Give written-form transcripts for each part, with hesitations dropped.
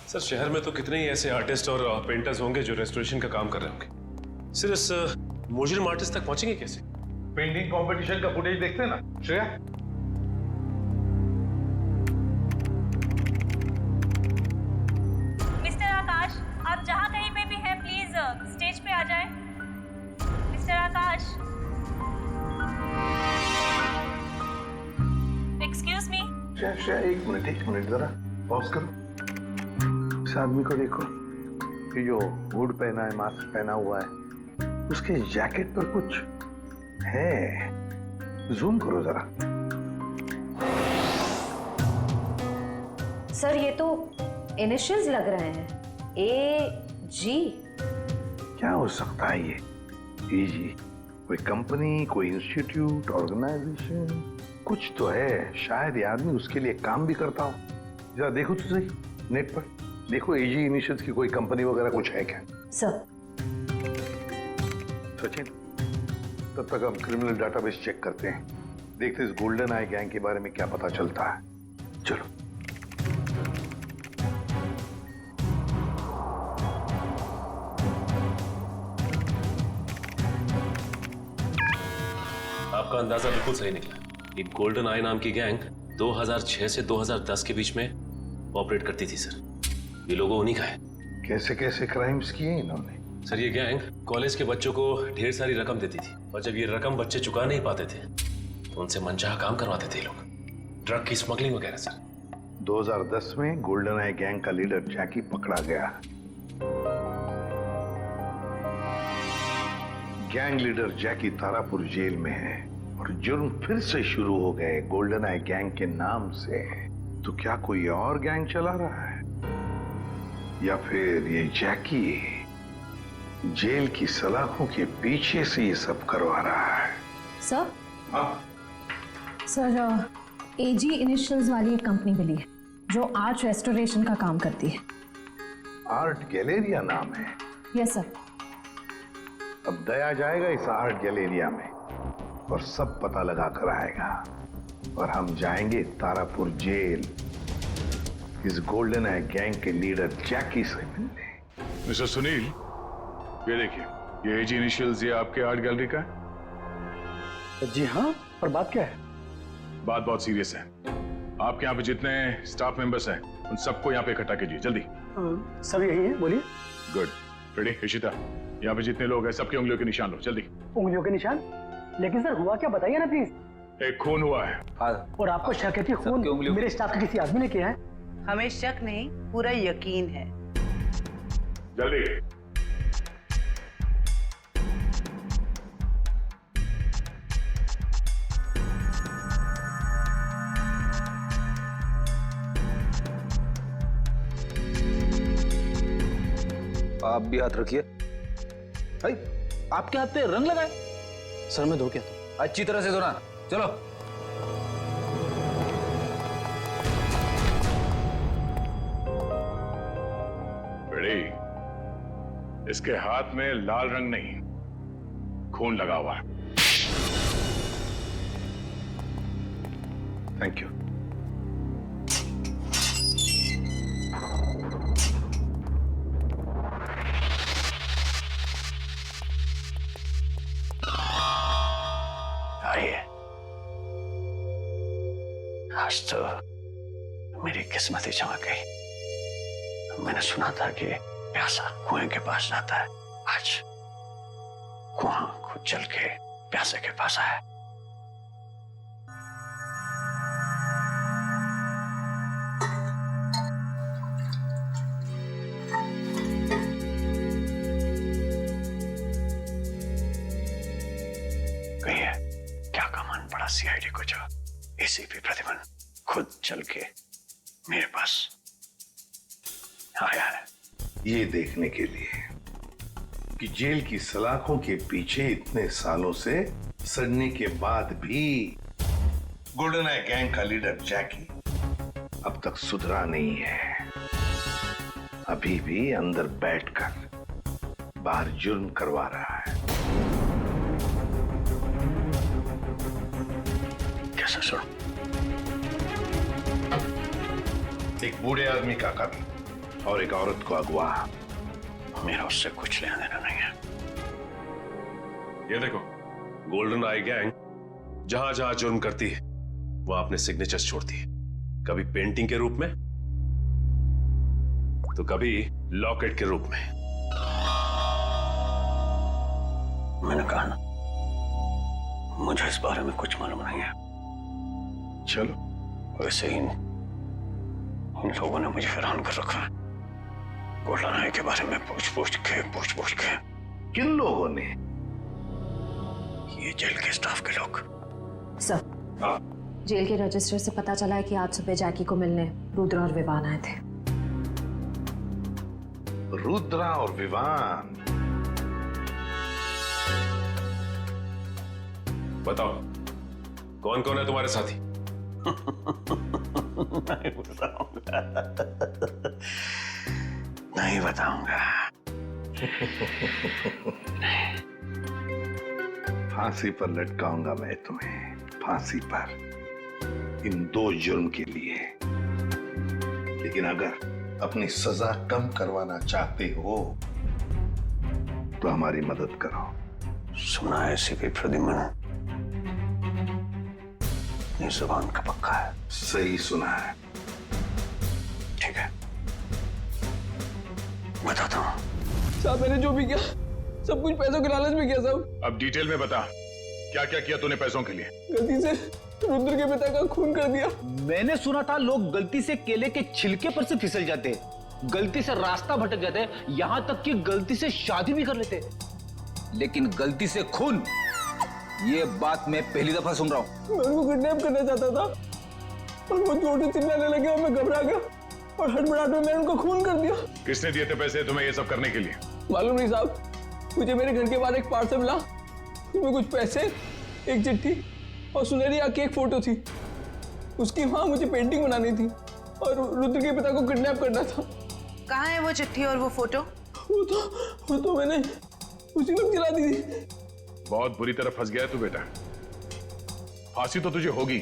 Sir शहर में तो कितने ही ऐसे आर्टिस्ट और पेंटर्स होंगे जो रेस्टोरेशन का काम कर रहे होंगे। सर इस मुजरिम आर्टिस्ट तक पहुंचेंगे कैसे? पेंटिंग कंपटीशन का फुटेज देखते हैं ना श्रेया। मिस्टर आकाश, आप जहाँ कहीं पे भी हैं प्लीज स्टेज पे आ जाएं। मिस्टर आकाश, एक्सक्यूज मी। श्रेया एक मिनट जरा पॉज करो। इस आदमी को देखो, ये जो हुड पहना है, मास्क पहना हुआ है, उसके जैकेट पर कुछ है। जूम करो जरा। सर ये तो इनिशियल्स लग रहे हैं, AG। क्या हो सकता है ये? जी कोई कंपनी, कोई इंस्टीट्यूट, ऑर्गेनाइजेशन, कुछ तो है। शायद ये आदमी उसके लिए काम भी करता हो। जरा देखो तो सही नेट पर, देखो AG इनिशियल्स की कोई कंपनी वगैरह कुछ है क्या? सर सचिन, तब तक हम क्रिमिनल डाटाबेस चेक करते हैं, देखते इस गोल्डन आई गैंग के बारे में क्या पता चलता है। चलो। आपका अंदाजा बिल्कुल सही निकला। ये गोल्डन आई नाम की गैंग 2006 से 2010 के बीच में ऑपरेट करती थी सर। ये लोगों उन्हीं का है। कैसे कैसे क्राइम्स किए इन्होंने? सर ये गैंग कॉलेज के बच्चों को ढेर सारी रकम देती थी और जब ये रकम बच्चे चुका नहीं पाते थे तो उनसे मनचाहा काम करवाते थे लोग, ड्रग की स्मगलिंग वगैरह सर। 2010 में गोल्डन आई गैंग का लीडर जैकी पकड़ा गया। गैंग लीडर जैकी तारापुर जेल में है और जुर्म फिर से शुरू हो गए गोल्डन आई गैंग के नाम से। तो क्या कोई और गैंग चला रहा है या फिर ये जैकी जेल की सलाखों के पीछे से ये सब करवा रहा है? सर, हाँ? सर AG इनिशियल्स वाली एक कंपनी मिली है जो आर्ट रेस्टोरेशन का काम करती है। आर्ट गैलेरिया नाम है? Yes sir. अब दया जाएगा इस आर्ट गैलेरिया में और सब पता लगा कर आएगा और हम जाएंगे तारापुर जेल इस गोल्डन आई गैंग के लीडर जैकी से मिलने। मिस्टर सुनील, ये देखिए, ये AG इनिशियल्स ये आपके आर्ट गैलरी का है? जी हाँ, पर बात क्या है? बात बहुत सीरियस है। आपके यहाँ पे जितने स्टाफ मेंबर्स हैं उन सबको यहाँ पे इकट्ठा कीजिए जल्दी। सब यही है, बोलिए। गुड। रेडी? इशिता, यहाँ पे जितने लोग हैं सबके उंगलियों के निशान लो जल्दी। उंगलियों के निशान? लेकिन सर हुआ क्या, बताइए ना प्लीज। एक खून हुआ है। और आपको शक है कि खून मेरे स्टाफ के किसी आदमी ने किया है? हमें शक नहीं, पूरा यकीन है। जल्दी। आप भी हाथ रखिए। भाई आपके हाथ पे रंग लगाए? सर मैं धो के आता हूं। अच्छी तरह से धोना। चलो। रेडी? इसके हाथ में लाल रंग नहीं, खून लगा हुआ है। Thank you. आइए, आज तो मेरी किस्मत ही चमक गई। मैंने सुना था कि प्यासा कुएं के पास जाता है। आज कुआं खुद चल के प्यासे के पास आया। कहिए क्या कमान पड़ा CID को जो ACP प्रतिमन खुद चल के मेरे पास आया है? ये देखने के लिए कि जेल की सलाखों के पीछे इतने सालों से सड़ने के बाद भी गोल्डन आई गैंग का लीडर जैकी अब तक सुधरा नहीं है। अभी भी अंदर बैठकर बाहर जुर्म करवा रहा है। कैसा सुनो? एक बूढ़े आदमी का कत्ल, और एक औरत को अगवा। मेरा उससे कुछ लेना देना नहीं है। ये देखो, गोल्डन आई गैंग जहां जहां जुर्म करती है वहां अपने सिग्नेचर्स छोड़ती है, कभी पेंटिंग के रूप में तो कभी लॉकेट के रूप में। मैंने कहा ना, मुझे इस बारे में कुछ मालूम नहीं है। चलो, वैसे ही इन लोगों ने मुझे हैरान कर रखा है। गोल्डन आई के बारे में पूछ पूछ के। किन लोगों ने? ये जेल के स्टाफ के लोग। सर, जेल के रजिस्टर से पता चला है कि आज सुबह जैकी को मिलने रुद्र और विवान आए थे। रुद्रा और विवान? बताओ, कौन कौन है तुम्हारे साथी? नहीं बताऊंगा। फांसी पर लटकाऊंगा मैं तुम्हें, फांसी पर, इन 2 जुर्म के लिए। लेकिन अगर अपनी सजा कम करवाना चाहते हो तो हमारी मदद करो। सुना है सीपी प्रद्युम्न, ये जुबान का पक्का है। सही सुना है। ठीक है, बताता हूँ। साहब, मैंने जो भी किया सब कुछ पैसों के लालच में किया साहब। अब डिटेल में बता, क्या क्या किया तूने पैसों के लिए? गलती से रुद्र के पिता का खून कर दिया। मैंने सुना था लोग गलती से केले के छिलके पर से फिसल जाते हैं, गलती से रास्ता भटक जाते हैं, यहां तक कि गलती से शादी भी कर लेते हैं। लेकिन गलती से खून, ये बात मैं पहली दफा सुन रहा हूं। मैं उनको किडनैप करना चाहता था और वो जोर से चिल्लाने लगे और मैं घबरा गया और हड़बड़ाहट में मैंने उनको खून कर दिया। किसने दिए थे पैसे तुम्हें ये सब करने के लिए? मालूम नहीं साहब, मुझे मेरे घर के बाहर एक पार्सल मिला, उसमें कुछ पैसे, एक चिट्ठी और सुनहरी आंख की एक फोटो थी। उसकी वहां मुझे पेंटिंग बनानी थी और रुद्र के पिता को किडनैप करना था। कहाँ है वो चिट्ठी और वो फोटो? वो तो मैंने उसी वक्त गिरा दी थी। बहुत बुरी तरह फंस गया है तू बेटा। फांसी तो तुझे होगी,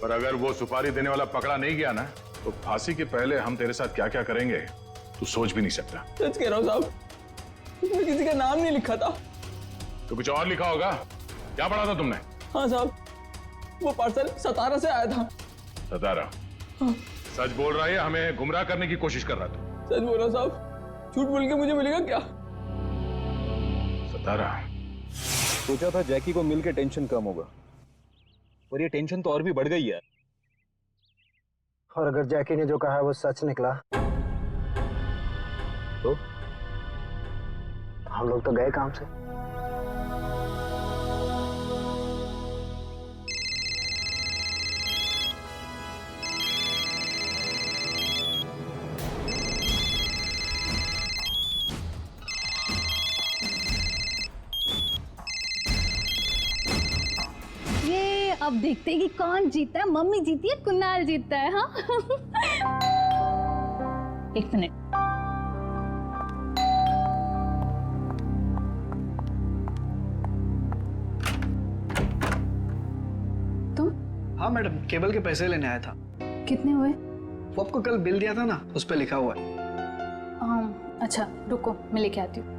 पर अगर वो सुपारी देने वाला पकड़ा नहीं गया ना, तो फांसी के पहले हम तेरे साथ क्या क्या करेंगे तू सोच भी नहीं सकता। सच कह रहा हूँ साहब, उसमें किसी का नाम नहीं लिखा था। तो कुछ और लिखा होगा। क्या पढ़ा था तुमने? हाँ साहब, वो पार्सल सतारा से आया था। सतारा? सच बोल रहा है, हमें गुमराह करने की कोशिश कर रहा था? सच बोल रहा साहब, झूठ बोल के मुझे मिलेगा क्या? सतारा? सोचा था जैकी को मिलकर टेंशन कम होगा, और ये टेंशन तो और भी बढ़ गई है। और अगर जैकी ने जो कहा है वो सच निकला तो हम लोग तो गए काम से। अब देखते हैं कि कौन जीता है, मम्मी जीती है कुणाल जीतता है। हाँ एक मिनट, तुम? हाँ मैडम, केबल के पैसे लेने आया था। कितने हुए? वो आपको कल बिल दिया था ना, उस पर लिखा हुआ है। अच्छा रुको, मैं लेके आती हूँ।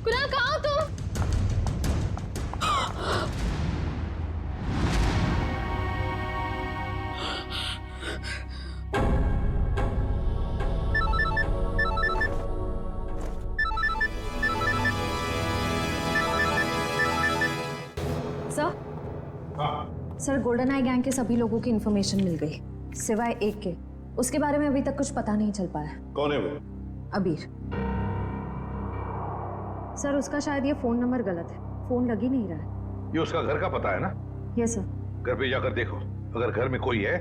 कुणाल कहाँ हो तुम? सर, गोल्डन आई गैंग के सभी लोगों की इंफॉर्मेशन मिल गई, सिवाय एक के। उसके बारे में अभी तक कुछ पता नहीं चल पाया। कौन है वो? अबीर। सर, उसका शायद ये फोन नंबर गलत है, फोन लग ही नहीं रहा है। ये उसका घर का पता है ना? Yes sir. घर पे जाकर देखो, अगर घर में कोई है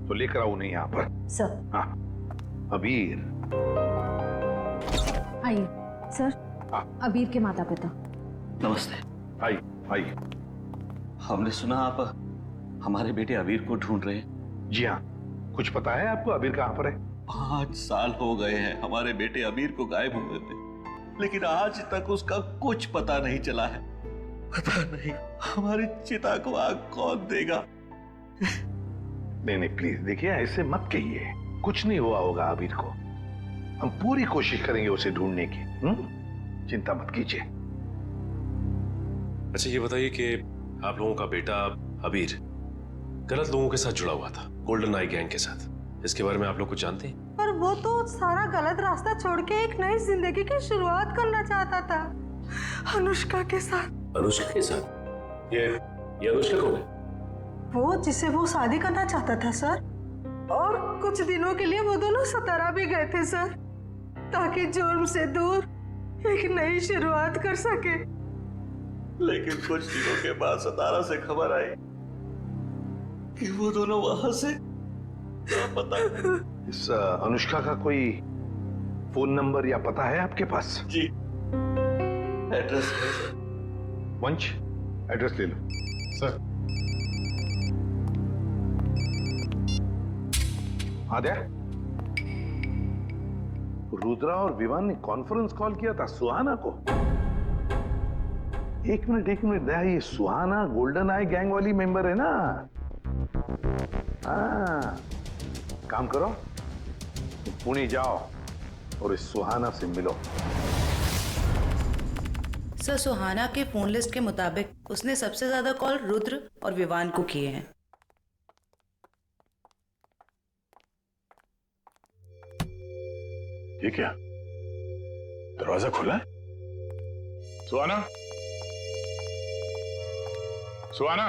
तो लेकर आओ उन्हें यहाँ पर। सर। हाँ अबीर। आइए सर। हाँ। अबीर के माता पिता। नमस्ते। आइए आइए। हमने सुना आप हमारे बेटे अबीर को ढूंढ रहे हैं। जी हाँ, कुछ पता है आपको अबीर कहाँ पर है? 5 साल हो गए हैं हमारे बेटे अबीर को गायब हुए थे, लेकिन आज तक उसका कुछ पता नहीं चला है। पता नहीं हमारी चिता को आग कौन देगा। नहीं नहीं प्लीज देखिए, ऐसे मत कहिए, कुछ नहीं हुआ होगा अबीर को। हम पूरी कोशिश करेंगे उसे ढूंढने की। चिंता मत कीजिए। अच्छा ये बताइए कि आप लोगों का बेटा अबीर गलत लोगों के साथ जुड़ा हुआ था, गोल्डन आई गैंग के साथ, इसके बारे में आप लोग कुछ जानते हैं? पर वो तो सारा गलत रास्ता छोड़ के एक नई जिंदगी की शुरुआत करना चाहता था अनुष्का के साथ। अनुष्का के साथ? ये अनुष्का कौन है? वो जिसे वो शादी करना चाहता था सर, और कुछ दिनों के लिए वो दोनों सतारा भी गए थे सर, ताकि जुर्म से दूर एक नई शुरुआत कर सके। लेकिन कुछ दिनों के बाद सतारा से खबर आई कि वो दोनों वहां से लापता। इस अनुष्का का कोई फोन नंबर या पता है आपके पास? जी, एड्रेस है सर। वंश, एड्रेस ले लो। सर। आद्या, रुद्रा और विवान ने कॉन्फ्रेंस कॉल किया था सुहाना को। एक मिनट दया, ये सुहाना गोल्डन आई गैंग वाली मेंबर है ना? हाँ, काम करो, पुणे जाओ और इस सुहाना से मिलो। सर सुहाना के फोन लिस्ट के मुताबिक उसने सबसे ज्यादा कॉल रुद्र और विवान को किए हैं। ये क्या, दरवाजा खुला है? सुहाना, सुहाना,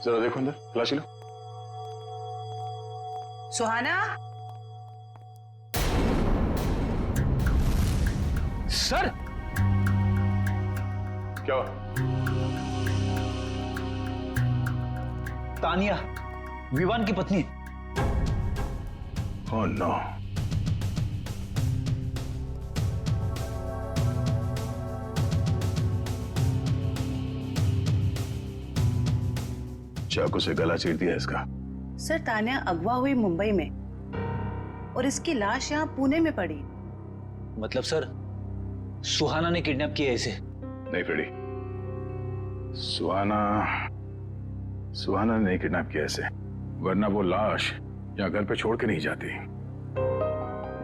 जरा देखो अंदर, तलाशी लो। सुहाना। सर क्या हुआ? तानिया, विवान की पत्नी। Oh no. चाकू से गला चीर दिया इसका। सर तानिया अगवा हुई मुंबई में और इसकी लाश यहाँ पुणे में पड़ी। मतलब सर सुहाना ने किडनैप किया इसे? नहीं फेड़ी, सुहाना ने नहीं किडनैप किया इसे, वरना वो लाश यहाँ घर पे छोड़ के नहीं जाती।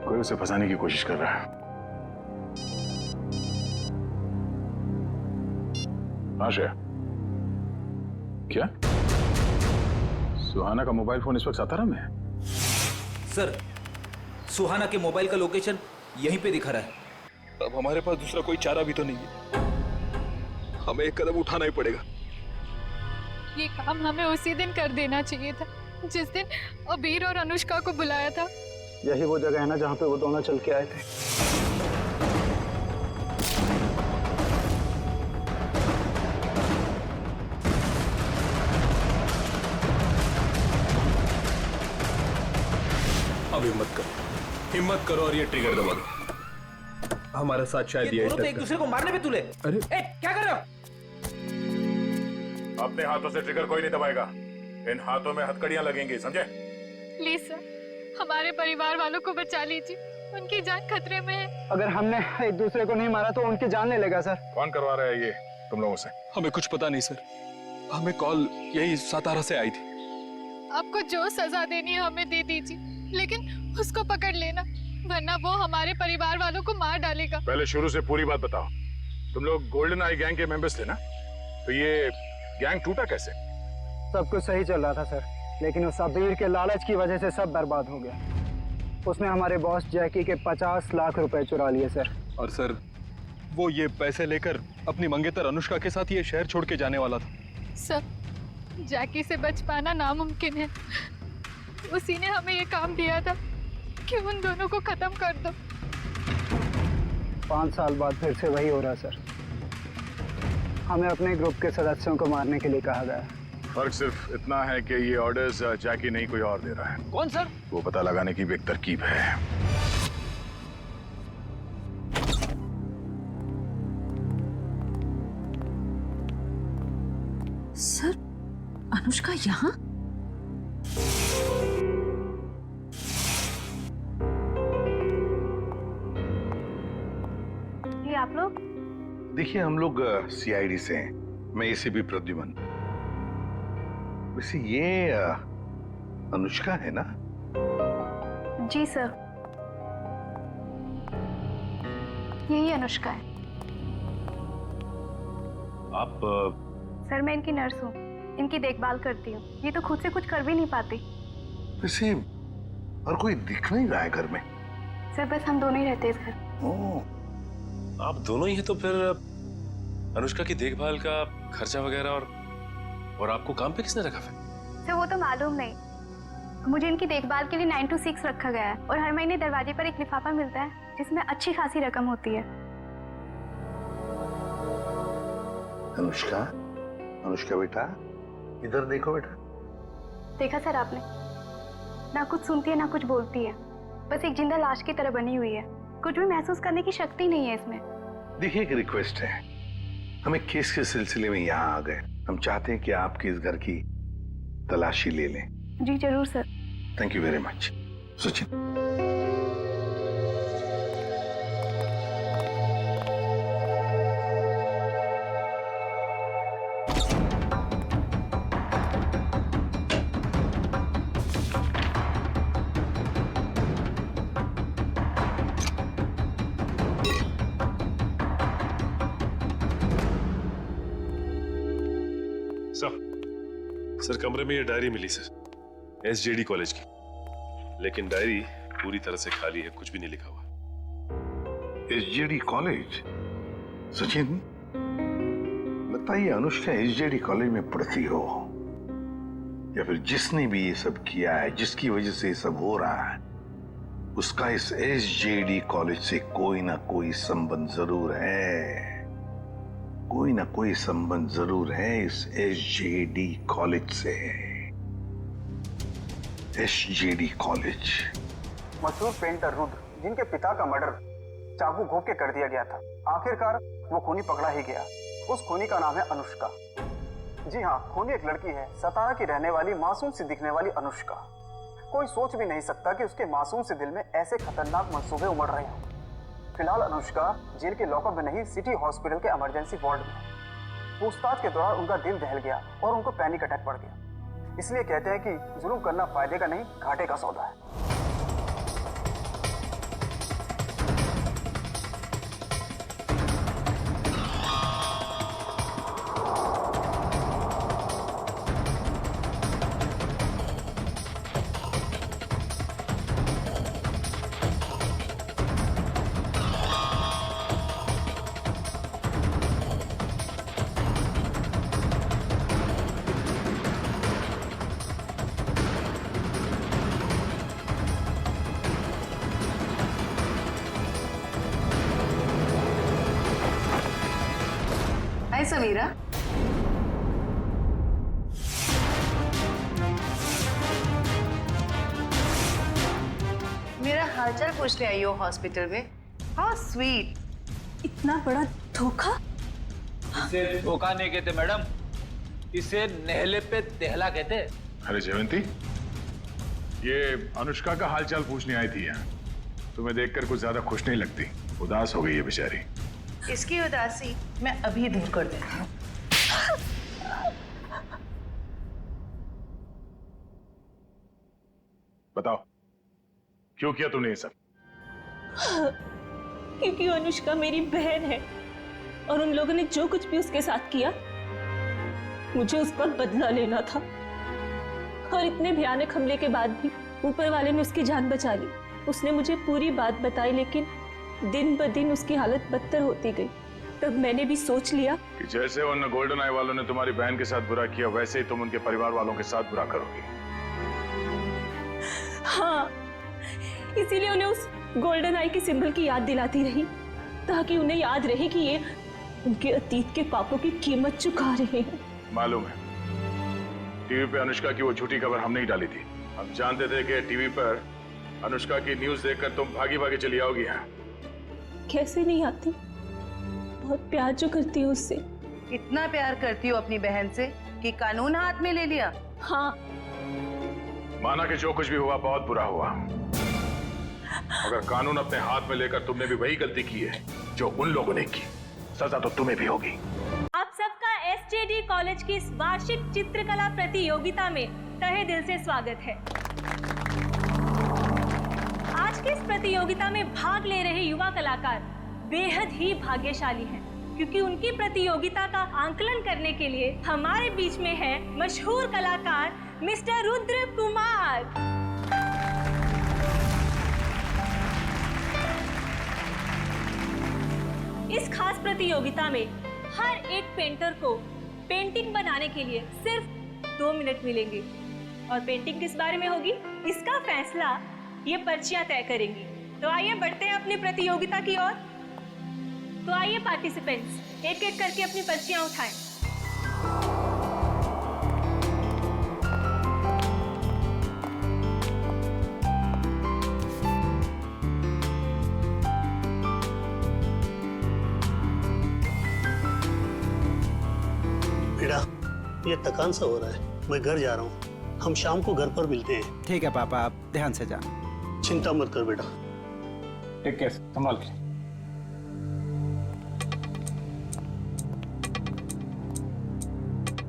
कोई उसे फंसाने की कोशिश कर रहा है। आशा, क्या सुहाना का मोबाइल फोन इस वक्त सातारा में है? सर सुहाना के मोबाइल का लोकेशन यहीं पे दिखा रहा है। अब हमारे पास दूसरा कोई चारा भी तो नहीं है, हमें एक कदम उठाना ही पड़ेगा। ये काम हमें उसी दिन कर देना चाहिए था जिस दिन अबीर और अनुष्का को बुलाया था। यही वो जगह है ना जहाँ पे वो दोनों चल के आए थे। अब हिम्मत करो और ये ट्रिगर दबा दो। हमारे साथ शायद ये तो एक दूसरे को मारने पे तुले। अरे क्या कर रहे हो? अपने हाथों से ट्रिगर कोई नहीं दबाएगा, इन हाथों में हथकड़ियां लगेंगी, समझे? प्लीज सर, हमारे परिवार वालों को बचा लीजिए, उनकी जान खतरे में है। अगर हमने एक दूसरे को नहीं मारा तो उनकी जान ले लेगा सर। कौन करवा रहा है ये तुम लोगों से? हमें कुछ पता नहीं सर, हमें कॉल यही सातारा से आई थी। आपको जो सजा देनी है हमें दे दीजिए, लेकिन उसको पकड़ लेना, वरना वो हमारे परिवार वालों को मार डालेगा। पहले शुरू से पूरी बात बताओ। तुम लोग गोल्डन आई गैंग के मेंबर्स थे ना? तो ये गैंग टूटा कैसे? सब कुछ सही चल रहा था सर, लेकिन उस अबीर के लालच की वजह से सब बर्बाद हो गया। उसने हमारे बॉस जैकी के 50 लाख रुपए चुरा लिए सर। और सर वो ये पैसे लेकर अपनी मंगेतर अनुष्का के साथ ये शहर छोड़ के जाने वाला था। सर, जैकी से बच पाना नामुमकिन है। उसी ने हमें ये काम दिया था कि उन दोनों को खत्म कर दो। 5 साल बाद फिर से वही हो रहा सर। हमें अपने ग्रुप के सदस्यों को मारने के लिए कहा गया। फर्क सिर्फ इतना है कि ये ऑर्डर्स जैकी नहीं कोई और दे रहा है। कौन सर? वो पता लगाने की भी एक तरकीब है। सर, अनुष्का यहाँ? ये आप लोग? देखिए, हम लोग सीआईडी से हैं। मैं एसीपी प्रद्युमन। वैसे ये अनुष्का है ना? जी सर, यही अनुष्का है। आप सर, मैं इनकी नर्स हूँ, इनकी देखभाल करती हूँ। ये तो खुद से कुछ कर भी नहीं पाती। वैसे और कोई दिख नहीं रहा है घर में। सर, बस हम दोनों ही रहते हैं इस घर। ओह, आप दोनों ही हैं तो फिर अनुष्का की देखभाल का खर्चा वगैरह और आपको काम पे किसने रखा फिर? सर, वो तो मालूम नहीं। मुझे इनकी देखभाल के लिए 9 to 6 रखा गया है और हर महीने दरवाजे पर एक लिफाफा मिलता है जिसमें अच्छी खासी रकम होती है। अनुष्का, अनुष्का बेटा, इधर देखो बेटा। देखा सर आपने? ना कुछ सुनती है ना कुछ बोलती है, बस एक जिंदा लाश की तरह बनी हुई है। कुछ भी महसूस करने की शक्ति नहीं है इसमें। देखिए, एक रिक्वेस्ट है। हम एक केस के सिलसिले में यहाँ आ गए। हम चाहते हैं कि आपके इस घर की तलाशी ले लें। जी जरूर sir. Thank you very much. Sachin, sir, कमरे में ये डायरी मिली सर, एसजेडी कॉलेज की। लेकिन डायरी पूरी तरह से खाली है, कुछ भी नहीं लिखा हुआ। SJD college? सचिन, लगता है ये अनुष्का एसजेडी कॉलेज में पढ़ती हो, या फिर जिसने भी ये सब किया है, जिसकी वजह से ये सब हो रहा है, उसका इस एसजेडी कॉलेज से कोई ना कोई संबंध जरूर है। कोई ना कोई संबंध जरूर है इस एसजेडी कॉलेज से। SJD college. मशहूर पेंटर रुद्र, जिनके पिता का मर्डर चाकू घोंप के कर दिया गया था, आखिरकार वो खूनी पकड़ा ही गया। उस खूनी का नाम है अनुष्का। जी हाँ, खूनी एक लड़की है, सतारा की रहने वाली, मासूम सी दिखने वाली अनुष्का। कोई सोच भी नहीं सकता कि उसके मासूम से दिल में ऐसे खतरनाक मंसूबे उमड़ रहे हैं। फिलहाल अनुष्का जेल के लॉकअप में नहीं, सिटी हॉस्पिटल के इमरजेंसी वार्ड में। पूछताछ के दौरान उनका दिल दहल गया और उनको पैनिक अटैक पड़ गया। इसलिए कहते हैं कि जुल्म करना फायदे का नहीं, घाटे का सौदा है। हाय समीरा। मेरा हालचाल पूछने आई हो हॉस्पिटल में? How sweet. इतना बड़ा धोखा। इसे धोखा नहीं कहते मैडम, इसे नहले पे दहला कहते। अरे जयवंती, ये अनुष्का का हालचाल पूछने आई थी यहाँ। तुम्हें देखकर कुछ ज्यादा खुश नहीं लगती, उदास हो गई है बेचारी। इसकी उदासी मैं अभी दूर कर देती हूँ। बताओ, क्यों किया तुमने ये सब? क्योंकि अनुष्का मेरी बहन है और उन लोगों ने जो कुछ भी उसके साथ किया, मुझे उसका बदला लेना था। और इतने भयानक हमले के बाद भी ऊपर वाले ने उसकी जान बचा ली। उसने मुझे पूरी बात बताई, लेकिन दिन ब दिन उसकी हालत बदतर होती गई। तब मैंने भी सोच लिया कि जैसे उन गोल्डन आई वालों ने तुम्हारी बहन के साथ बुरा किया, वैसे ही तुम उनके परिवार वालों के साथ बुरा करोगी। हाँ, इसीलिए उन्हें उस गोल्डन आई के सिंबल की याद दिलाती रही, ताकि उन्हें याद रहे कि उनके अतीत के पापों की कीमत चुका रहे हैं। मालूम है, टीवी पे अनुष्का की वो झूठी खबर हमने ही डाली थी। हम जानते थे कि टीवी पर अनुष्का की न्यूज देखकर तुम भागी भागी चली आओगी। यहाँ कैसे नहीं आती, बहुत प्यार जो करती हूँ उससे। इतना प्यार करती हो अपनी बहन से कि कानून हाथ में ले लिया। हाँ, माना कि जो कुछ भी हुआ बहुत बुरा हुआ, अगर कानून अपने हाथ में लेकर तुमने भी वही गलती की है जो उन लोगों ने की, सजा तो तुम्हें भी होगी। आप सबका एसजेडी कॉलेज की इस वार्षिक चित्रकला प्रतियोगिता में तहे दिल से स्वागत है। आज की इस प्रतियोगिता में भाग ले रहे युवा कलाकार बेहद ही भाग्यशाली हैं, क्योंकि उनकी प्रतियोगिता का आंकलन करने के लिए हमारे बीच में है मशहूर कलाकार मिस्टर रुद्र कुमार। इस खास प्रतियोगिता में हर एक पेंटर को पेंटिंग बनाने के लिए सिर्फ 2 मिनट मिलेंगे, और पेंटिंग किस बारे में होगी इसका फैसला ये पर्चियां तय करेंगी। तो आइए बढ़ते हैं अपनी प्रतियोगिता की ओर। तो आइए पार्टिसिपेंट्स, एक एक करके अपनी पर्चियां उठाएं। बेटा, ये थकान सा हो रहा है, मैं घर जा रहा हूँ। हम शाम को घर पर मिलते हैं। ठीक है पापा, आप ध्यान से जाना। चिंता मत कर बेटा। टेक केयर, संभाल के।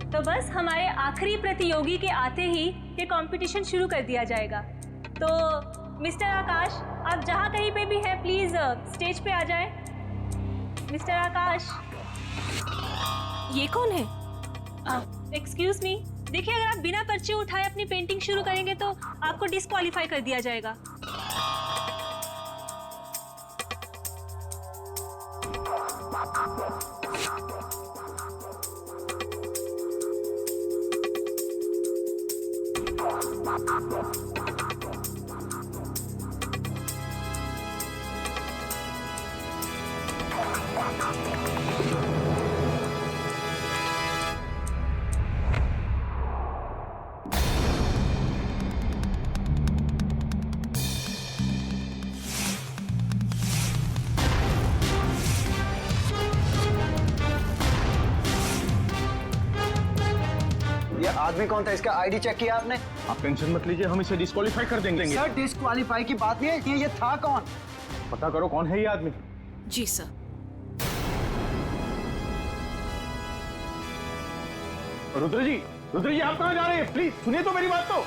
तो बस हमारे आखिरी प्रतियोगी के आते ही ये कंपटीशन शुरू कर दिया जाएगा। तो मिस्टर आकाश, आप जहाँ कहीं पे भी हैं प्लीज स्टेज पे आ जाएं। मिस्टर आकाश। ये कौन है? एक्सक्यूज मी, देखिए अगर आप बिना पर्ची उठाए अपनी पेंटिंग शुरू करेंगे तो आपको डिस्क्वालीफाई कर दिया जाएगा। ये आदमी कौन था? इसका आईडी चेक किया आपने? आप टेंशन मत लीजिए, हम इसे डिस्क्वालीफाई कर देंगे। सर, डिस्क्वालीफाई की बात नहीं है, ये था कौन? पता करो कौन है ये आदमी। जी सर। रुद्र जी, आप कहाँ जा रहे हैं? प्लीज सुनिए तो मेरी बात तो।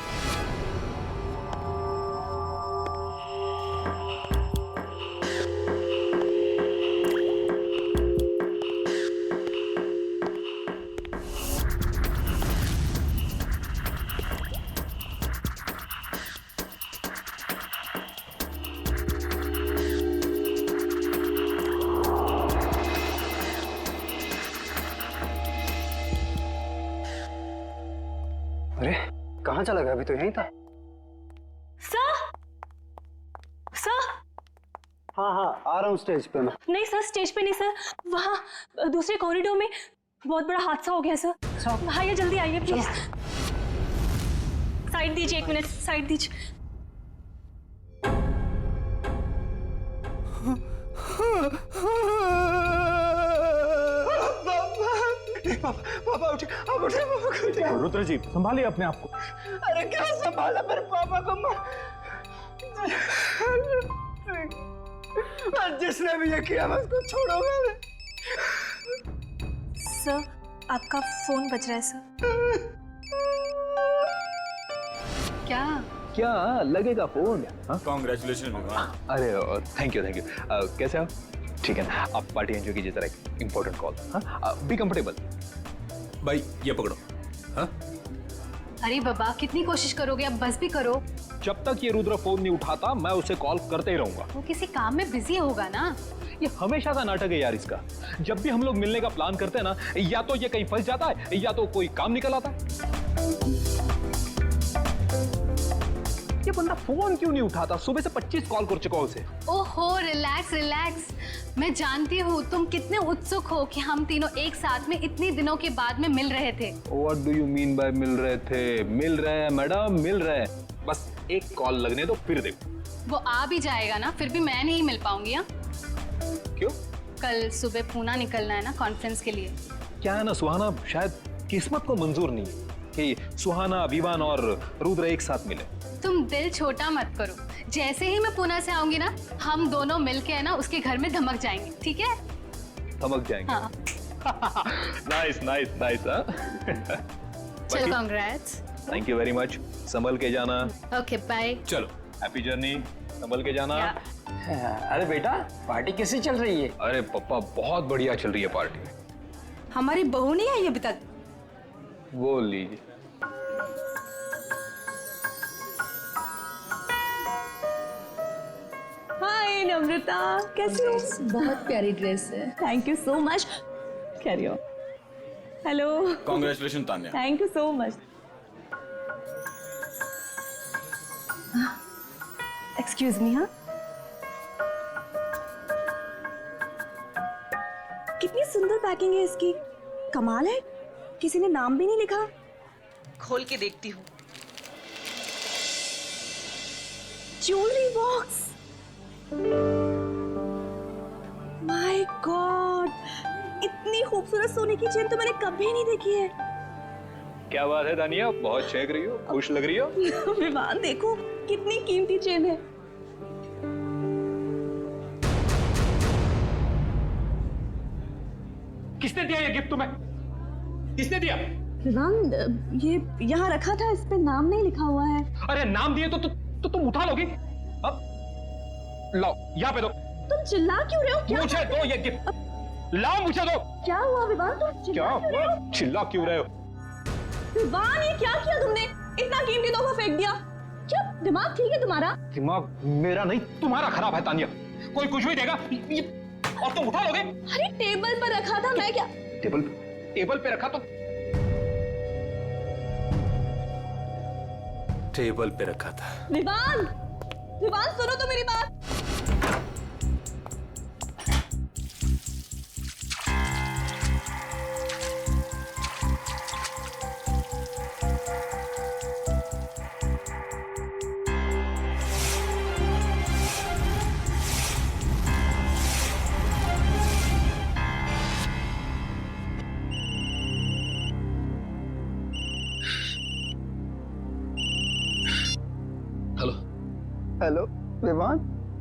अरे कहाँ चला गया? अभी तो यहीं था। सर, हाँ, आ रहा हूँ स्टेज पे मैं। नहीं सर, स्टेज पे नहीं सर, वहाँ दूसरे कॉरिडोर में बहुत बड़ा हादसा हो गया सर। आइए, जल्दी आइए प्लीज। साइड दीजिए, 1 मिनट साइड दीजिए। पापा उठे, आप उठे। रुद्र जी, संभालिए अपने आप को। अरे क्या संभाला मेरे पापा को? जिसने भी ये किया मैं उसको छोड़ूंगा नहीं। सर, आपका फोन बज रहा है सर। क्या लगेगा फोन? कांग्रेचुलेशन। अरे थैंक यू। कैसे आप? ठीक है ना, आप पार्टी एंजॉय कीजिए, जरा एक इंपॉर्टेंट कॉल। हाँ, बी कंफर्टेबल। भाई ये पकड़ो। हाँ, अरे बाबा, कितनी कोशिश करोगे? अब बस भी करो। जब तक ये रुद्र फोन नहीं उठाता मैं उसे कॉल करते ही रहूंगा। वो किसी काम में बिजी होगा ना। ये हमेशा का नाटक है यार इसका। जब भी हम लोग मिलने का प्लान करते हैं ना, या तो ये कहीं फंस जाता है या तो कोई काम निकल आता है। ये बंदा फोन क्यों नहीं उठाता? सुबह से 25 कॉल कर चुका उसे। ओहो, रिलैक्स रिलैक्स। मैं जानती हूँ तुम कितने उत्सुक हो कि हम तीनों एक साथ में इतनी दिनों के बाद में मिल रहे थे। What do you mean by मिल रहे थे? मिल रहे हैं मैडम, मिल रहे हैं। बस एक कॉल लगने दो, फिर देखो। वो आ भी जाएगा ना, फिर भी मैं नहीं मिल पाऊंगी। हाँ, क्यों? कल सुबह पूना निकलना है ना कॉन्फ्रेंस के लिए। क्या है ना सुहाना, शायद किस्मत को मंजूर नहीं है कि सुहाना, विवान और रुद्र एक साथ मिले। तुम दिल छोटा मत करो। जैसे ही मैं पूना से आऊंगी ना, हम दोनों मिलके है ना उसके घर में धमक जाएंगे, ठीक है? धमक जाएंगे। हाँ। Nice nice nice. चल, congrats. Thank you very much. संभल के जाना। Okay, bye. चलो, हैप्पी जर्नी। संभल के जाना। अरे बेटा, पार्टी कैसी चल रही है? अरे पापा, बहुत बढ़िया चल रही है पार्टी। हमारी बहू नहीं आई अभी तक। वो लीजिए। हाय नम्रता, कैसी हो? बहुत प्यारी ड्रेस है। Thank you so much. Carry on. Hello. Congratulation Tanya. Thank you so much. Excuse me. हाँ, कितनी सुंदर पैकिंग है इसकी। कमाल है, किसी ने नाम भी नहीं लिखा। खोल के देखती हूँ। Jewellery box. माय गॉड, इतनी खूबसूरत सोने की चेन तो मैंने कभी नहीं देखी है। क्या बात है दानिया, बहुत चहक रही हो, खुश लग रही हो। विवान देखो, कितनी कीमती चेन है। किसने दिया ये गिफ्ट तुम्हें? किसने दिया? विवान, ये यहाँ रखा था, इस पे नाम नहीं लिखा हुआ है। अरे नाम दिए तो तुम उठा लोगी? अब लाओ, यहाँ पे दो। तुम चिल्ला क्यों रहे हो? क्या मुझे दो ये गिफ्ट, लाओ मुझे दो। क्या हुआ विवान, तुम क्या हुआ? चिल्ला क्यों रहे हो? विवान, ये क्या किया तुमने? इतना कीमती तोहफा फेंक दिया। क्या दिमाग ठीक है तुम्हारा? दिमाग मेरा नहीं, तुम्हारा खराब है तानिया। कोई कुछ भी देगा और तुम उठा लोगे? अरे टेबल पर रखा था, मैं क्या? टेबल पे रखा तो टेबल पे रखा था। विवान, विवान सुनो तो मेरी बात। हेलो विवान।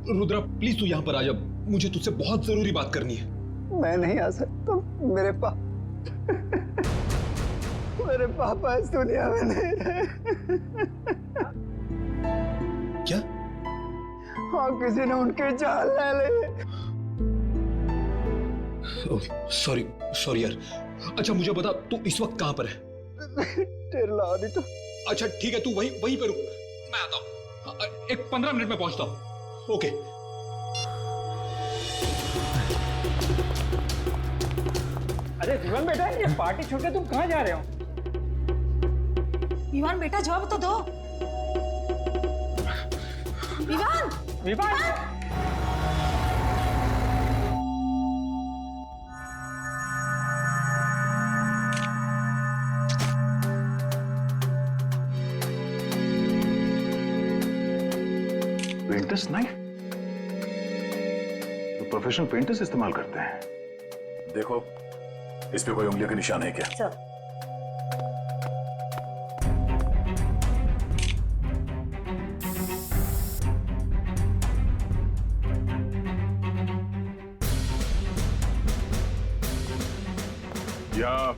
रुद्रा प्लीज तू यहाँ पर आ जा, मुझे तुझसे बहुत जरूरी बात करनी है। मैं नहीं आ सकता, मेरे पापा इस दुनिया में नहीं रहे। क्या? हाँ, किसी ने उनके जान ले ली। सॉरी यार। अच्छा मुझे बता, तू इस वक्त कहाँ पर है? तो। अच्छा ठीक है, तू वहीं पे रुक, मैं आता हूँ। एक 15 मिनट में पहुंचता हूँ। ओके। अरे विवान बेटा, ये पार्टी छोड़ के तुम कहाँ जा रहे हो? विवान बेटा, जवाब तो दो। विवान, विवान। पेंटर्स नाइफ तो प्रोफेशनल पेंटर्स इस्तेमाल करते हैं। देखो, इस पे कोई उंगलियों के निशान है क्या? सर। यहाँ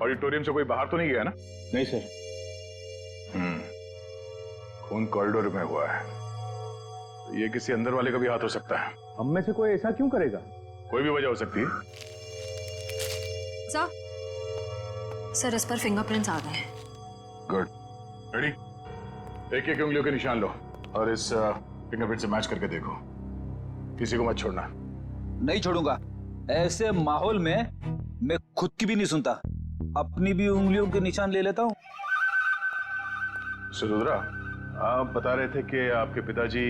ऑडिटोरियम से कोई बाहर तो नहीं गया ना? नहीं सर। खून कॉरिडोर में हुआ है, ये किसी अंदर वाले का भी हाथ हो सकता है। हम में से कोई ऐसा क्यों करेगा? कोई भी वजह हो सकती है। सर, इस पर फिंगरप्रिंट्स आ गए हैं। Good, ready? एक एक उंगलियों के निशान लो और इस फिंगरप्रिंट से मैच करके देखो। किसी को मत छोड़ना। नहीं छोड़ूंगा। ऐसे माहौल में मैं खुद की भी नहीं सुनता, अपनी भी उंगलियों के निशान ले लेता हूँ। रुद्रा, आप बता रहे थे कि आपके पिताजी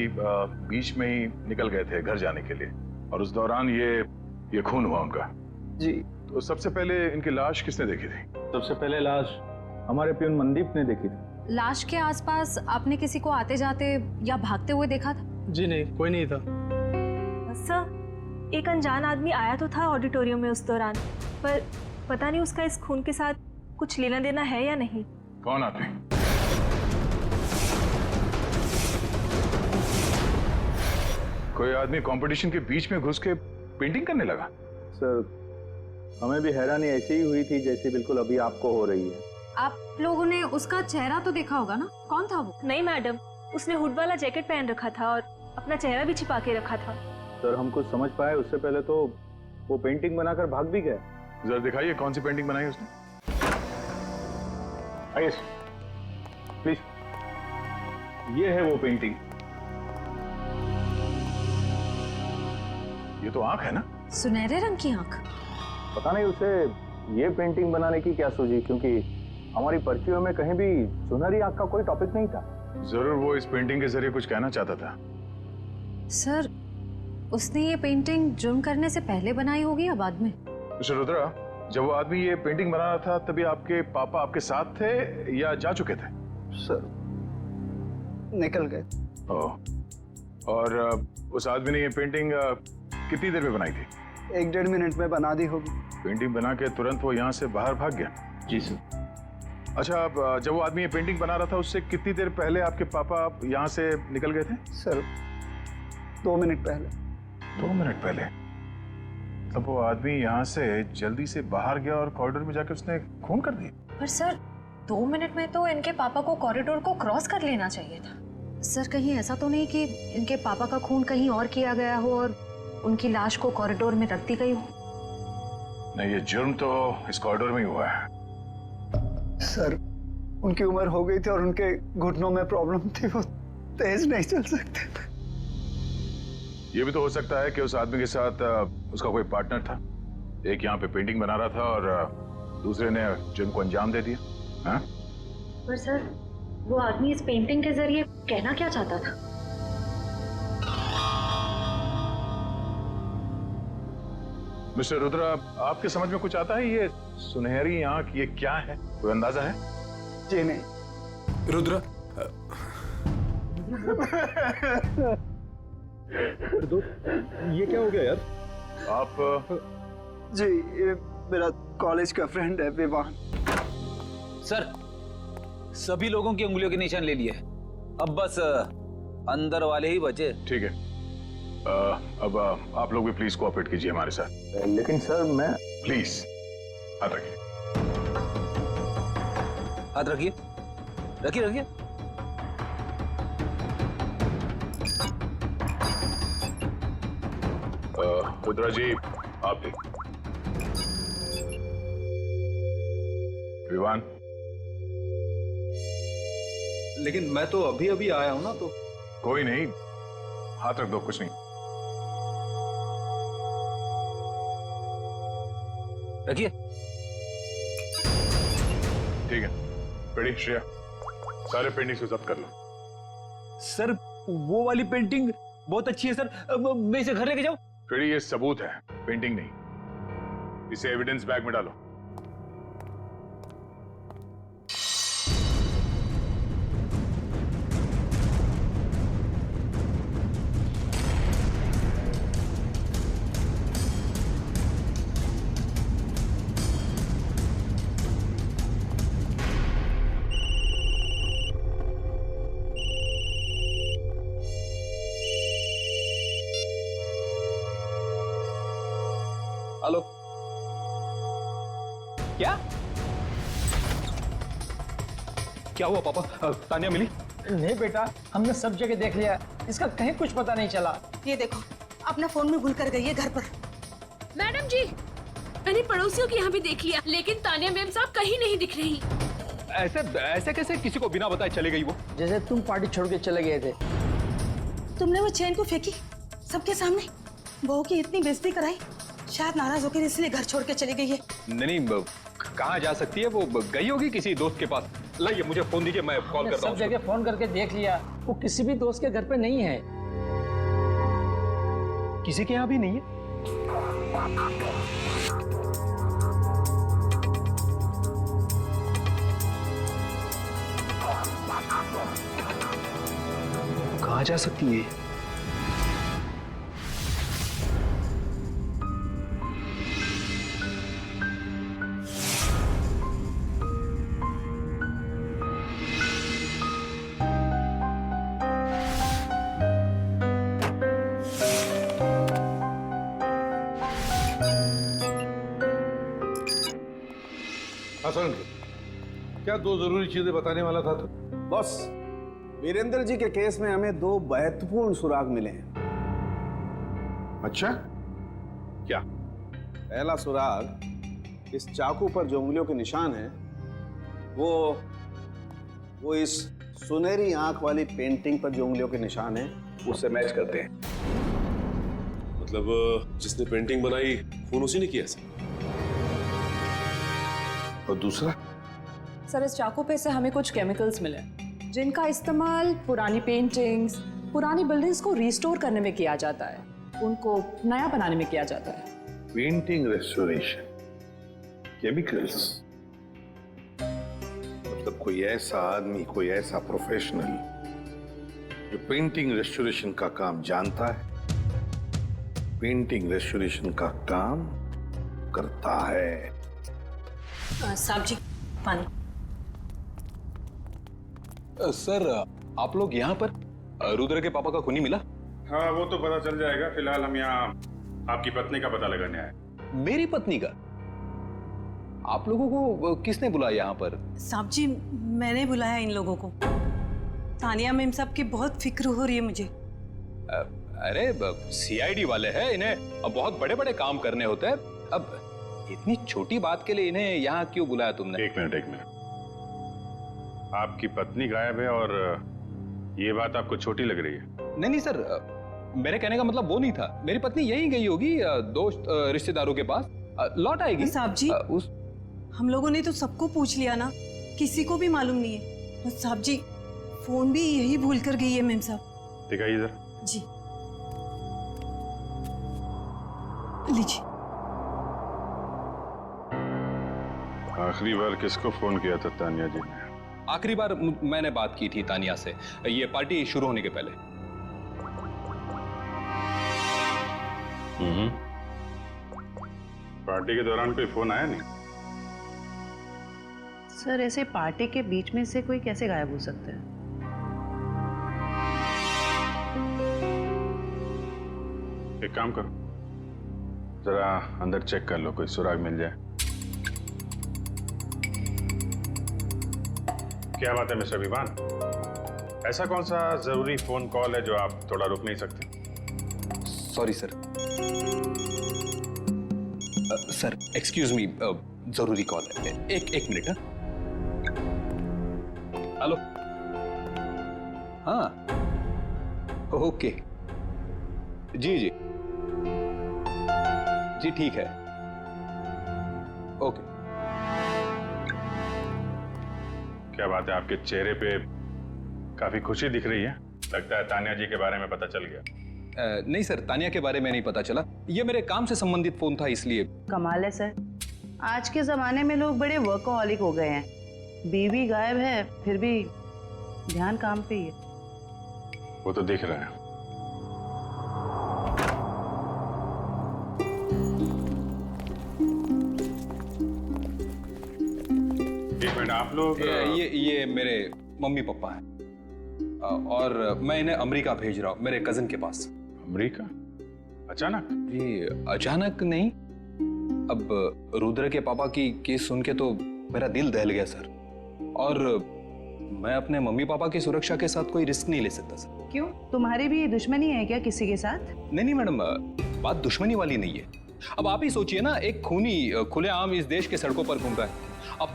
बीच में ही निकल गए थे घर जाने के लिए और उस दौरान ये खून हुआ उनका। जी। तो सबसे पहले इनकी लाश किसने देखी थी? सबसे पहले लाश हमारे प्यून मनदीप ने देखी थी। लाश के आसपास आपने किसी को आते जाते या भागते हुए देखा था? जी नहीं, कोई नहीं था। सर, एक अनजान आदमी आया तो था ऑडिटोरियम में उस दौरान, पर पता नहीं उसका इस खून के साथ कुछ लेना देना है या नहीं। कौन आदमी? कोई आदमी कंपटीशन के बीच में घुस के पेंटिंग करने लगा? सर, हमें भी हैरानी ऐसी ही हुई थी जैसी बिल्कुल अभी आपको हो रही है। आप लोगों ने उसका चेहरा तो देखा होगा ना, कौन था वो? नहीं मैडम, उसने हुड वाला जैकेट पहन रखा था और अपना चेहरा भी छिपा के रखा था। सर, हम कुछ समझ पाए उससे पहले तो वो पेंटिंग बनाकर भाग भी गया। जरा दिखाइए कौन सी पेंटिंग बनाई उसने। आइए प्लीज, ये है वो पेंटिंग। ये तो आंख है ना? सुनहरे रंग की आंख। पता नहीं उसे ये पेंटिंग बनाने की क्या सूझी, क्योंकि हमारी पर्चियों में कहीं भी सुनहरी आंख का कोई टॉपिक नहीं था। जरूर वो इस पेंटिंग के जरिए कुछ कहना चाहता था। सर, उसने ये पेंटिंग जुर्म करने से पहले बनाई होगी या बाद में? मिस्टर रुद्रा, जब वो आदमी ये पेंटिंग बना रहा था तभी आपके पापा आपके साथ थे या जा चुके थे? सर, निकल गए। ओह, और उस आदमी ने ये पेंटिंग कितनी देर में बनाई थी? 1-1.5 मिनट में बना दी होगी। पेंटिंग बना के तुरंत वो यहाँ से बाहर भाग गया? जी सर। अच्छा, अब जब वो आदमी ये पेंटिंग बना रहा था उससे कितनी देर पहले आपके पापा यहाँ से निकल गए थे? सर, 2 मिनट पहले। 2 मिनट पहले? तब वो आदमी यहाँ से जल्दी से बाहर गया और कॉरिडोर में जाके उसने खून कर दिया। पर सर, 2 मिनट में तो इनके पापा को कॉरिडोर को क्रॉस कर लेना चाहिए था। सर, कहीं ऐसा तो नहीं कि इनके पापा का खून कहीं और किया गया हो और उनकी लाश को कॉरिडोर में रख दी गई हो? नहीं, ये जुर्म तो इस कॉरिडोर में ही हुआ है। सर, उनकी उम्र हो गई थी और उनके घुटनों में प्रॉब्लम थी, वो तेज नहीं चल सकते थे। ये भी तो हो सकता है कि उस आदमी के साथ उसका कोई पार्टनर था। एक यहाँ पे पेंटिंग बना रहा था और दूसरे ने जुर्म को अंजाम दे दिया। हाँ? पर सर, वो आदमी इस पेंटिंग के जरिए कहना क्या चाहता था? मिस्टर रुद्रा, आपके समझ में कुछ आता है? ये सुनहरी आंख, ये क्या है? कोई अंदाजा है? जी नहीं। रुद्रा, ये क्या हो गया यार? आप? जी, ये मेरा कॉलेज का फ्रेंड है, विवान। सर, सभी लोगों की उंगलियों के निशान ले लिए, अब बस अंदर वाले ही बचे। ठीक है, अब आप लोग भी प्लीज कोऑपरेट कीजिए हमारे साथ। लेकिन सर, मैं प्लीज हाथ रखिए। हाथ रखिए, रखिए रखिए। रुद्रा जी, आप भी। विवान, लेकिन मैं तो अभी अभी आया हूं ना, तो कोई नहीं, हाथ रख दो, कुछ नहीं। रखिए। ठीक है, रेडी श्रेया, सारे पेंटिंग्स को जब्त कर लो। सर, वो वाली पेंटिंग बहुत अच्छी है सर, मैं इसे घर लेके जाऊं? रेडी, ये सबूत है, पेंटिंग नहीं। इसे एविडेंस बैग में डालो। हेलो, क्या हुआ पापा? तानिया मिली? नहीं बेटा, हमने सब जगह देख लिया, इसका कहीं कुछ पता नहीं चला। ये देखो, अपना फोन में भूल कर गई है घर पर। मैडम जी, मैंने पड़ोसियों के यहाँ भी देख लिया, लेकिन तानिया मैम साहब कहीं नहीं दिख रही। ऐसे कैसे किसी को बिना बताए चले गई वो? जैसे तुम पार्टी छोड़ के चले गए थे। तुमने वो चेन को फेंकी सबके सामने, बहू की इतनी बेइज्जती कराई, शायद नाराज होकर इसलिए घर छोड़ के चली गई है। नहीं, कहाँ जा सकती है वो? गई होगी किसी दोस्त के पास। लाइए मुझे फोन दीजिए, मैं कॉल करता हूँ। सब जगह फोन करके देख लिया, वो किसी भी दोस्त के घर पे नहीं है। किसी के यहाँ भी नहीं है? कहाँ जा सकती है? हसन, क्या दो जरूरी चीजें बताने वाला था तू? बॉस, वीरेंद्र जी के केस में हमें दो महत्वपूर्ण सुराग मिले हैं। अच्छा, क्या? पहला सुराग, इस चाकू पर जो उंगलियों के निशान हैं, वो इस सुनहरी आंख वाली पेंटिंग पर जो उंगलियों के निशान हैं, उससे मैच करते हैं। मतलब जिसने पेंटिंग बनाई खून उसी ने किया ऐसा? और दूसरा? सर, इस चाकू पे से हमें कुछ केमिकल्स मिले जिनका इस्तेमाल पुरानी पेंटिंग्स, पुरानी बिल्डिंग्स को रिस्टोर करने में किया जाता है, उनको नया बनाने में किया जाता है। पेंटिंग रेस्टोरेशन, केमिकल्स, मतलब कोई ऐसा आदमी, कोई ऐसा प्रोफेशनल जो पेंटिंग रेस्टोरेशन का काम जानता है, पेंटिंग रेस्टोरेशन का काम करता है। साहब जी, पानी। सर, आप लोग यहाँ पर? रुद्र के पापा का खूनी मिला? हाँ, वो तो पता चल जाएगा। फिलहाल हम यहाँ आपकी पत्नी का पता लगाने आए। मेरी पत्नी का? आप लोगों को किसने बुलाया यहाँ पर? साहब जी, मैंने बुलाया इन लोगों को। तानिया मैम साहब की बहुत फिक्र हो रही है मुझे। अरे सीआईडी वाले हैं, इन्हें अब बहुत बड़े बड़े काम करने होते हैं। अब इतनी छोटी बात के लिए इन्हें यहाँ क्यों बुलाया तुमने? एक मिनट। आपकी पत्नी गायब है और ये बात आपको छोटी लग रही है? नहीं सर, मेरे कहने का मतलब वो नहीं था। मेरी पत्नी यहीं गई होगी दोस्त रिश्तेदारों के पास, लौट आएगी। साहब जी, हम लोगों ने तो सबको पूछ लिया ना, किसी को भी मालूम नहीं है। और साहब जी, फोन भी यही भूल कर गई है मैम साहब। दिखाइए इधर। जी लीजिए। आखिरी बार किसको फोन किया था तानिया जी ने? आखिरी बार मैंने बात की थी तानिया से, ये पार्टी शुरू होने के पहले। पार्टी के दौरान कोई फोन आया नहीं? सर, ऐसे पार्टी के बीच में से कोई कैसे गायब हो सकता है? एक काम करो, जरा अंदर चेक कर लो, कोई सुराग मिल जाए। क्या बात है मिस्टर विवान, ऐसा कौन सा जरूरी फोन कॉल है जो आप थोड़ा रुक नहीं सकते? Sorry sir. Sir excuse me, जरूरी कॉल है। एक मिनट। हेलो। हाँ, ओके, जी ठीक है, ओके। क्या बात है, आपके चेहरे पे काफी खुशी दिख रही है। लगता है तानिया जी के बारे में पता चल गया। नहीं सर, तानिया के बारे में नहीं पता चला। ये मेरे काम से संबंधित फोन था, इसलिए। कमाल है सर, आज के जमाने में लोग बड़े वर्कोहॉलिक हो गए हैं। बीवी गायब है, फिर भी ध्यान काम पे ही है। वो तो दिख रहा है। एक मिनट, आप लोग? ये मेरे मम्मी पापा हैं और मैं इन्हें अमेरिका भेज रहा हूँ, मेरे कजिन के पास। अमेरिका? अचानक? ये अचानक नहीं, अब रुद्र के पापा की केस सुन के तो मेरा दिल दहल गया सर, और मैं अपने मम्मी पापा की सुरक्षा के साथ कोई रिस्क नहीं ले सकता सर। क्यों, तुम्हारी भी दुश्मनी है क्या किसी के साथ? नहीं मैडम, बात दुश्मनी वाली नहीं है। अब आप ही सोचिए ना, एक खूनी खुलेआम इस देश के सड़कों पर घूम रहा है। अब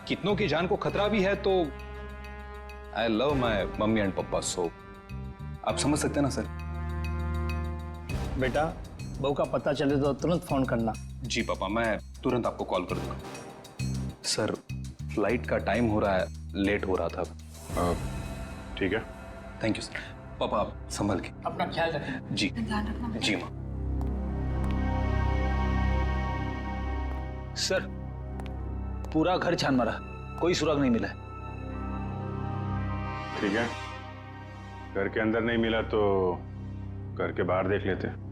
कितनों की जान को खतरा भी है, तो I love my mummy and पापा, सो आप समझ सकते हैं ना सर। बेटा, बहू का पता चले तो तुरंत फोन करना। जी पापा, मैं तुरंत आपको कॉल कर दूंगा। सर, फ्लाइट का टाइम हो रहा है, लेट हो रहा था। ठीक है, थैंक यू सर। पापा आप संभल के। अपना ख्याल रखें। जी जी माँ। सर, पूरा घर छान मारा, कोई सुराग नहीं मिला है। ठीक है, घर के अंदर नहीं मिला तो घर के बाहर देख लेते हैं।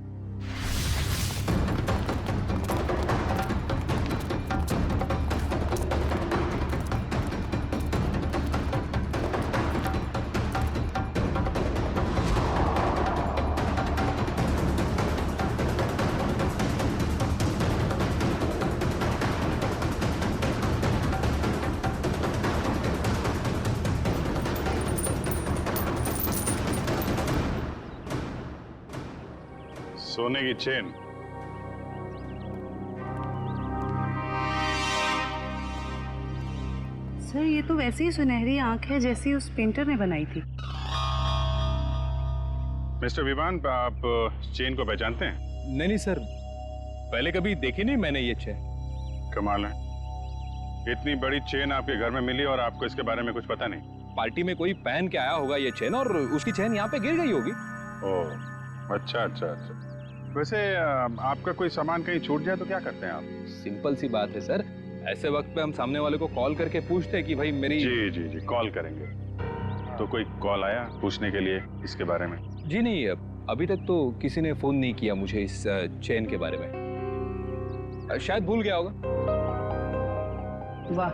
सोने की चेन। सर, ये तो वैसी ही सुनहरी आंख है जैसी उस पेंटर ने बनाई थी। मिस्टर विवान, आप चेन को पहचानते हैं? नहीं सर, पहले कभी देखी नहीं मैंने ये चेन। कमाल है, इतनी बड़ी चेन आपके घर में मिली और आपको इसके बारे में कुछ पता नहीं? पार्टी में कोई पहन के आया होगा ये चेन और उसकी चेन यहाँ पे गिर गई होगी। ओह, अच्छा अच्छा अच्छा। वैसे आपका कोई सामान कहीं छूट जाए तो क्या करते हैं आप? सिंपल सी बात है सर, ऐसे वक्त पे हम सामने वाले को कॉल करके पूछते हैं कि भाई मेरी। जी जी जी, कॉल करेंगे। तो कोई कॉल आया पूछने के लिए इसके बारे में? जी नहीं, अभी तक तो किसी ने फोन नहीं किया मुझे इस चेन के बारे में। शायद भूल गया होगा। वाह,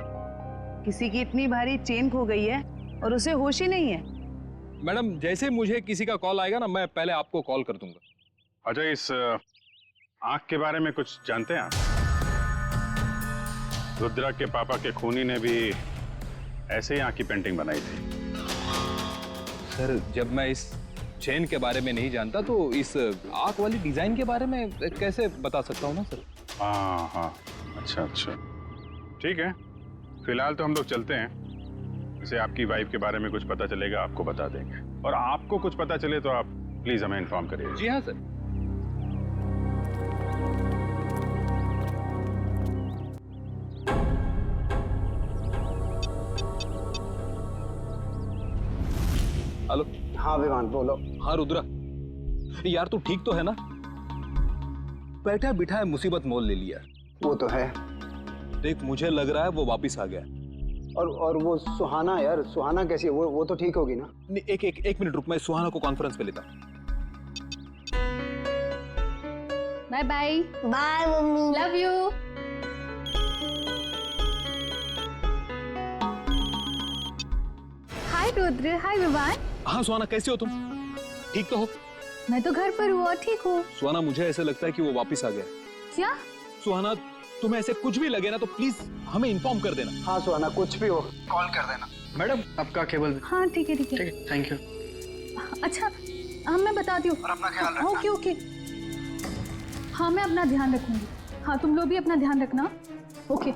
किसी की इतनी भारी चेन खो गई है और उसे होश ही नहीं है। मैडम, जैसे मुझे किसी का कॉल आएगा ना, मैं पहले आपको कॉल कर दूंगा। अच्छा, इस आंख के बारे में कुछ जानते हैं आप? रुद्रा के पापा के खूनी ने भी ऐसे ही आंख की पेंटिंग बनाई थी। सर, जब मैं इस चेन के बारे में नहीं जानता तो इस आंख वाली डिजाइन के बारे में कैसे बता सकता हूँ ना सर। हाँ हाँ, अच्छा अच्छा, ठीक है। फिलहाल तो हम लोग चलते हैं। जैसे आपकी वाइफ के बारे में कुछ पता चलेगा आपको बता देंगे, और आपको कुछ पता चले तो आप प्लीज हमें इन्फॉर्म करिए। जी हाँ सर। हेलो। हाँ विवान, बोलो। हाँ रुद्रा, यार तू ठीक तो है ना? बैठा बिठा मुसीबत मोल ले लिया। वो तो है। देख, मुझे लग रहा है वो वापिस आ गया। और वो सुहाना, यार सुहाना कैसी है? वो तो ठीक होगी ना? नहीं, एक मिनट रुक, मैं सुहाना को कॉन्फ्रेंस पे लेता। Bye bye. Bye mummy, love you. Hi Rudra, hi Vivaan. हाँ सुहाना, कैसे हो तुम? ठीक तो हो? मैं तो घर पर हूँ और ठीक हूँ। सुहाना, मुझे ऐसे लगता है कि वो वापिस आ गया। क्या? सुहाना, तुम्हें ऐसे कुछ भी लगे ना तो प्लीज हमें इन्फॉर्म कर देना। हाँ सुहाना, कुछ भी हो कॉल कर देना। मैडम, आपका केबल। हाँ ठीक है ठीक है। Thank you. अच्छा, हाँ मैं बताती हूँ। और अपना ख्याल रखना। Okay okay. हाँ मैं अपना ध्यान रखूंगी। हाँ तुम लोग भी अपना ध्यान रखना। ओके।